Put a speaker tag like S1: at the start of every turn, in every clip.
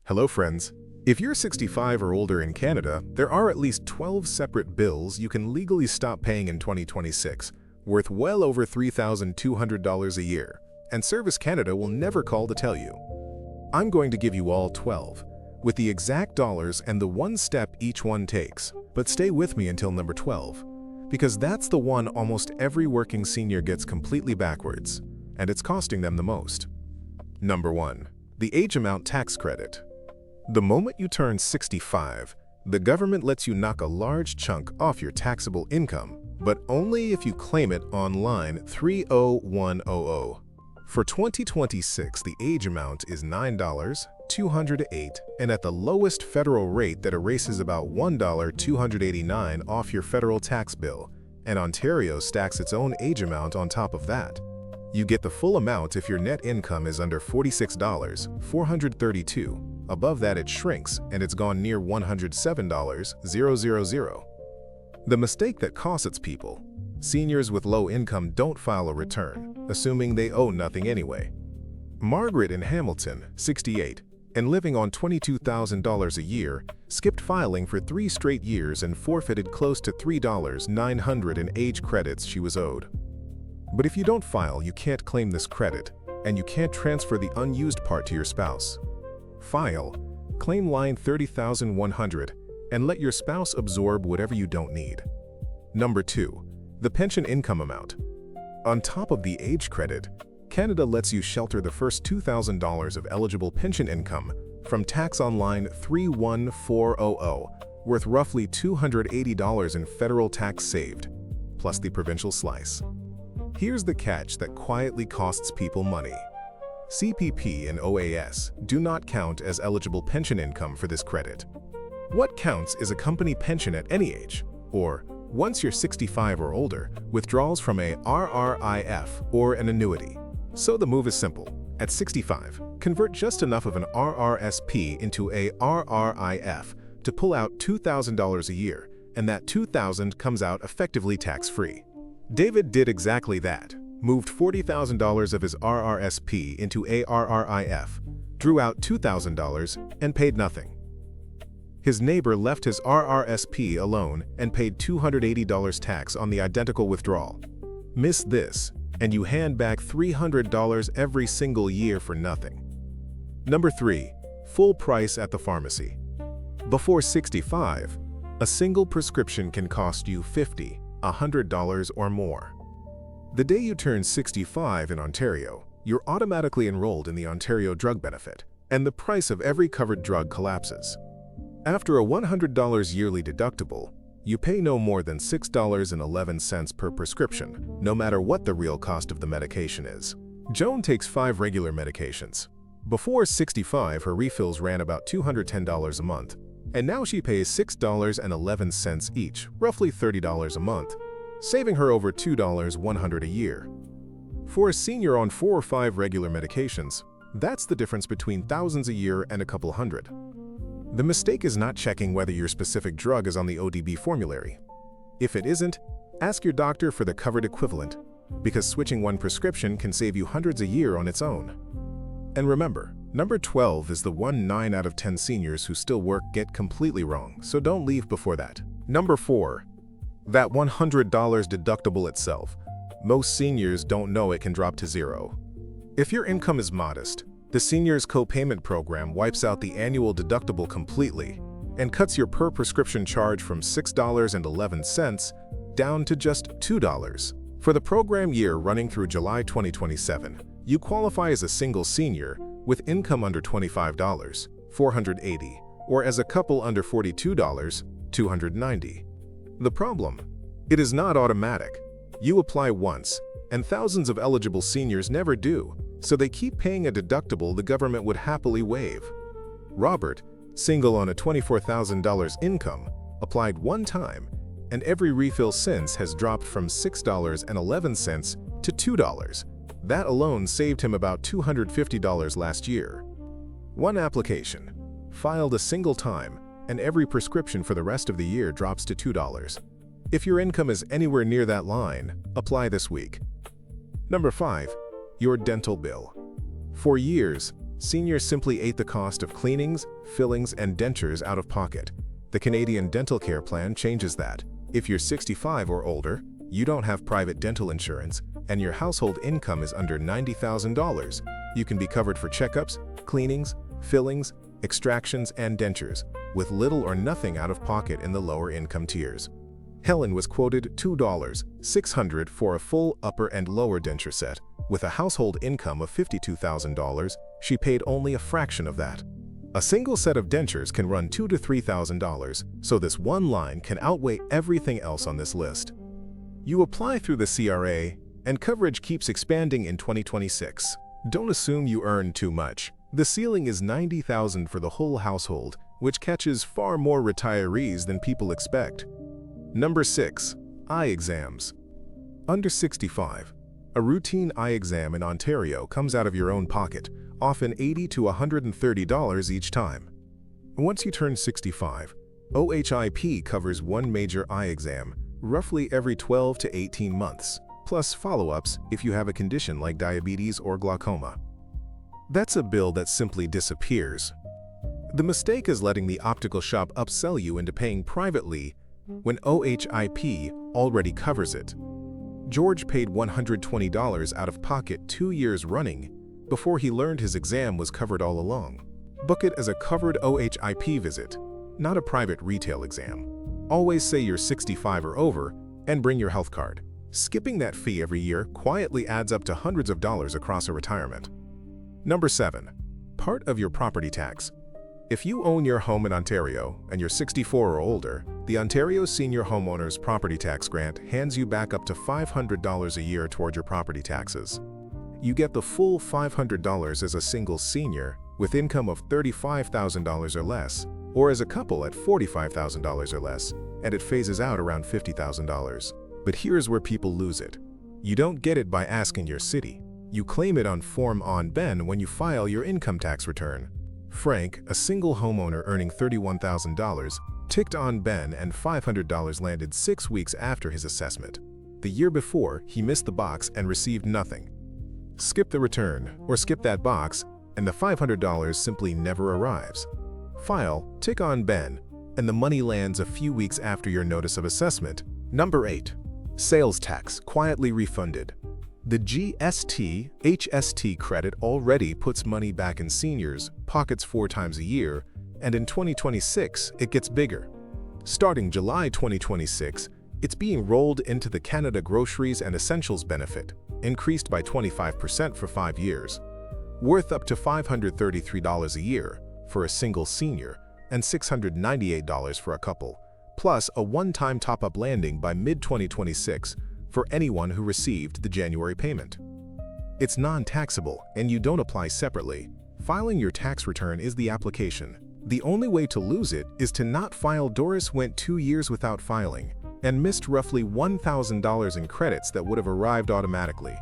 S1: Hello friends. If you're 65 or older in Canada, there are at least 12 separate bills you can legally stop paying in 2026, worth well over $3,200 a year, and Service Canada will never call to tell you. I'm going to give you all 12, with the exact dollars and the one step each one takes, but stay with me until number 12, because that's the one almost every working senior gets completely backwards, and it's costing them the most. Number 1. The age amount tax credit. The moment you turn 65, the government lets you knock a large chunk off your taxable income, but only if you claim it on line 30100. For 2026, the age amount is $9,208, and at the lowest federal rate that erases about $1,289 off your federal tax bill, and Ontario stacks its own age amount on top of that. You get the full amount if your net income is under $46,432. Above that it shrinks, and it's gone near $107,000. The mistake that causes people: seniors with low income don't file a return, assuming they owe nothing anyway. Margaret in Hamilton, 68, and living on $22,000 a year, skipped filing for 3 straight years and forfeited close to $3,900 in age credits she was owed. But if you don't file, you can't claim this credit, and you can't transfer the unused part to your spouse. File, claim line 30,100, and let your spouse absorb whatever you don't need. Number 2. The pension income amount. On top of the age credit, Canada lets you shelter the first $2,000 of eligible pension income from tax on line 31400, worth roughly $280 in federal tax saved, plus the provincial slice. Here's the catch that quietly costs people money. CPP and OAS do not count as eligible pension income for this credit. What counts is a company pension at any age, or, once you're 65 or older, withdrawals from a RRIF or an annuity. So the move is simple. At 65, convert just enough of an RRSP into a RRIF to pull out $2,000 a year, and that $2,000 comes out effectively tax-free. David did exactly that. Moved $40,000 of his RRSP into a RRIF, drew out $2,000, and paid nothing. His neighbor left his RRSP alone and paid $280 tax on the identical withdrawal. Miss this, and you hand back $300 every single year for nothing. Number 3. Full price at the pharmacy. Before 65, a single prescription can cost you $50, $100 or more. The day you turn 65 in Ontario, you're automatically enrolled in the Ontario Drug Benefit, and the price of every covered drug collapses. After a $100 yearly deductible, you pay no more than $6.11 per prescription, no matter what the real cost of the medication is. Joan takes 5 regular medications. Before 65, her refills ran about $210 a month, and now she pays $6.11 each, roughly $30 a month, saving her over $2,100 a year. For a senior on 4 or 5 regular medications, that's the difference between thousands a year and a couple hundred. The mistake is not checking whether your specific drug is on the ODB formulary. If it isn't, ask your doctor for the covered equivalent, because switching one prescription can save you hundreds a year on its own. And remember, number 12 is the one 9 out of 10 seniors who still work get completely wrong, so don't leave before that. Number 4. That $100 deductible itself. Most seniors don't know it can drop to zero. If your income is modest, the Seniors Co-Payment Program wipes out the annual deductible completely and cuts your per-prescription charge from $6.11 down to just $2. For the program year running through July 2027, you qualify as a single senior with income under $25, $480, or as a couple under $42, $290. The problem? It is not automatic. You apply once, and thousands of eligible seniors never do, so they keep paying a deductible the government would happily waive. Robert, single on a $24,000 income, applied one time, and every refill since has dropped from $6.11 to $2. That alone saved him about $250 last year. One application, filed a single time, and every prescription for the rest of the year drops to $2. If your income is anywhere near that line, apply this week. Number 5. Your dental bill. For years, Seniors simply ate the cost of cleanings, fillings, and dentures out of pocket. The Canadian Dental Care Plan changes that. If you're 65 or older, you don't have private dental insurance, and your household income is under $90,000, you can be covered for checkups, cleanings, fillings, extractions, and dentures, with little or nothing out of pocket in the lower income tiers. Helen was quoted $2,600 for a full upper and lower denture set. With a household income of $52,000, she paid only a fraction of that. A single set of dentures can run $2,000 to $3,000, so this one line can outweigh everything else on this list. You apply through the CRA, and coverage keeps expanding in 2026. Don't assume you earn too much. The ceiling is $90,000 for the whole household, which catches far more retirees than people expect. Number 6. Eye exams. Under 65. A routine eye exam in Ontario comes out of your own pocket, often $80 to $130 each time. Once you turn 65, OHIP covers one major eye exam, roughly every 12 to 18 months, plus follow-ups if you have a condition like diabetes or glaucoma. That's a bill that simply disappears. The mistake is letting the optical shop upsell you into paying privately when OHIP already covers it. George paid $120 out of pocket 2 years running before he learned his exam was covered all along. Book it as a covered OHIP visit, not a private retail exam. Always say you're 65 or over and bring your health card. Skipping that fee every year quietly adds up to hundreds of dollars across a retirement. Number 7. Part of your property tax. If you own your home in Ontario and you're 64 or older, the Ontario Senior Homeowners Property Tax Grant hands you back up to $500 a year toward your property taxes. You get the full $500 as a single senior with income of $35,000 or less, or as a couple at $45,000 or less, and it phases out around $50,000. But here's where people lose it. You don't get it by asking your city. You claim it on Form On-Ben when you file your income tax return. Frank, a single homeowner earning $31,000, ticked on Ben and $500 landed 6 weeks after his assessment. The year before, he missed the box and received nothing. Skip the return, or skip that box, and the $500 simply never arrives. File, tick on Ben, and the money lands a few weeks after your notice of assessment. Number 8. Sales tax quietly refunded. The GST/HST credit already puts money back in seniors' pockets 4 times a year, and in 2026, it gets bigger. Starting July 2026, it's being rolled into the Canada Groceries and Essentials benefit, increased by 25% for 5 years, worth up to $533 a year for a single senior and $698 for a couple, plus a one-time top-up landing by mid-2026 for anyone who received the January payment. It's non-taxable and you don't apply separately. Filing your tax return is the application. The only way to lose it is to not file. Doris went 2 years without filing and missed roughly $1,000 in credits that would have arrived automatically.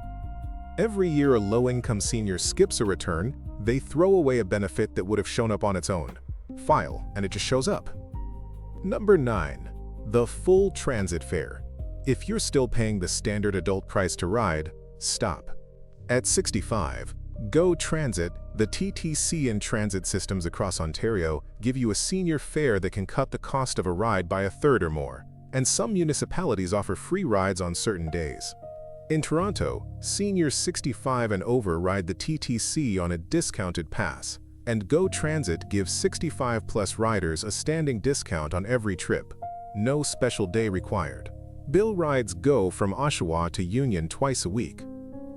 S1: Every year a low-income senior skips a return, they throw away a benefit that would have shown up on its own. File, and it just shows up. Number 9. The full transit fare. If you're still paying the standard adult price to ride, stop. At 65, Go Transit, the TTC and transit systems across Ontario give you a senior fare that can cut the cost of a ride by a third or more, and some municipalities offer free rides on certain days. In Toronto, seniors 65 and over ride the TTC on a discounted pass, and Go Transit gives 65-plus riders a standing discount on every trip. No special day required. Bill rides Go from Oshawa to Union twice a week.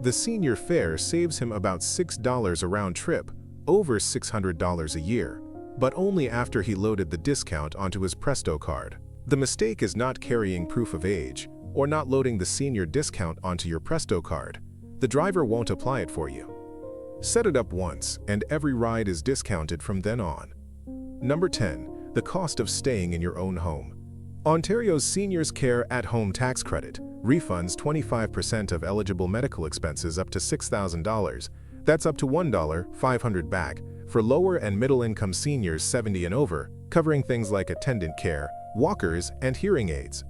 S1: The senior fare saves him about $6 a round trip, over $600 a year, but only after he loaded the discount onto his Presto card. The mistake is not carrying proof of age or not loading the senior discount onto your Presto card. The driver won't apply it for you. Set it up once, and every ride is discounted from then on. Number 10. The cost of staying in your own home. Ontario's Seniors Care at-Home Tax Credit refunds 25% of eligible medical expenses up to $6,000. That's up to $500 back for lower and middle-income seniors 70 and over, covering things like attendant care, walkers, and hearing aids.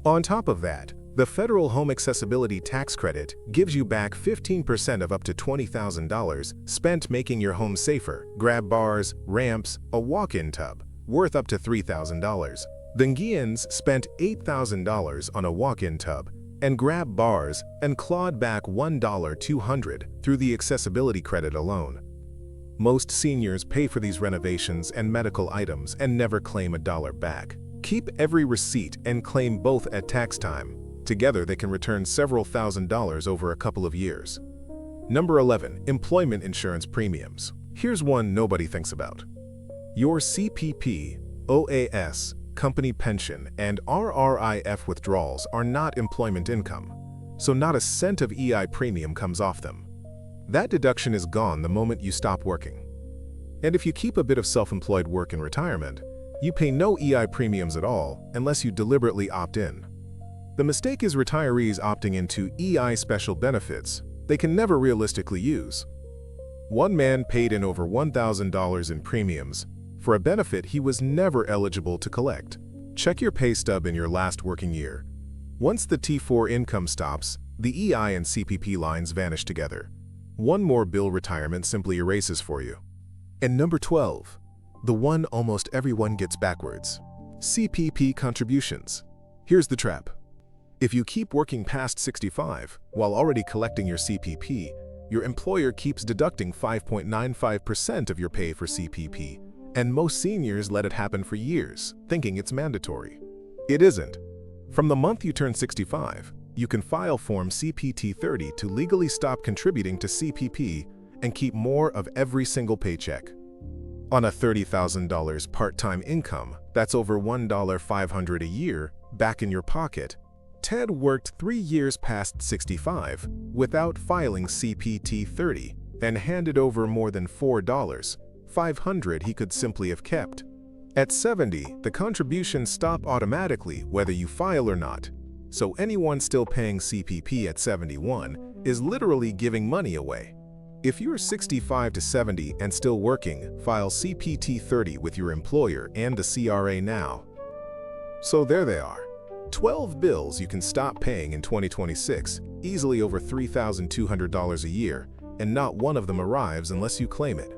S1: On top of that, The Federal Home Accessibility Tax Credit gives you back 15% of up to $20,000 spent making your home safer. Grab bars, ramps, a walk-in tub, worth up to $3,000. The Nguyen's spent $8,000 on a walk-in tub and grab bars and clawed back $1,200 through the accessibility credit alone. Most seniors pay for these renovations and medical items and never claim a dollar back. Keep every receipt and claim both at tax time. Together, they can return several $1,000s over a couple of years. Number 11. Employment insurance premiums. Here's one nobody thinks about. Your CPP, OAS, company pension, and RRIF withdrawals are not employment income, so not a cent of EI premium comes off them. That deduction is gone the moment you stop working. And if you keep a bit of self-employed work in retirement, you pay no EI premiums at all unless you deliberately opt in. The mistake is retirees opting into EI special benefits they can never realistically use. One man paid in over $1,000 in premiums for a benefit he was never eligible to collect. Check your pay stub in your last working year. Once the T4 income stops, the EI and CPP lines vanish together. One more bill retirement simply erases for you. And number 12, the one almost everyone gets backwards. CPP contributions. Here's the trap. If you keep working past 65 while already collecting your CPP, your employer keeps deducting 5.95% of your pay for CPP, and most seniors let it happen for years, thinking it's mandatory. It isn't. From the month you turn 65, you can file Form CPT-30 to legally stop contributing to CPP and keep more of every single paycheck. On a $30,000 part-time income, that's over $1,500 a year back in your pocket. Ted worked 3 years past 65 without filing CPT-30 and handed over more than $4,500 he could simply have kept. At 70, the contributions stop automatically whether you file or not. So anyone still paying CPP at 71 is literally giving money away. If you're 65 to 70 and still working, file CPT-30 with your employer and the CRA now. So there they are. 12 bills you can stop paying in 2026, easily over $3,200 a year, and not one of them arrives unless you claim it.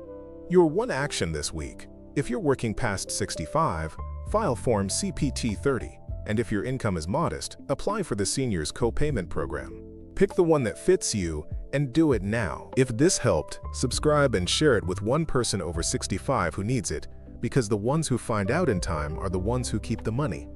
S1: Your one action this week: if you're working past 65, file Form CPT-30, and if your income is modest, apply for the Seniors Co-Payment Program. Pick the one that fits you and do it now. If this helped, subscribe and share it with one person over 65 who needs it, because the ones who find out in time are the ones who keep the money.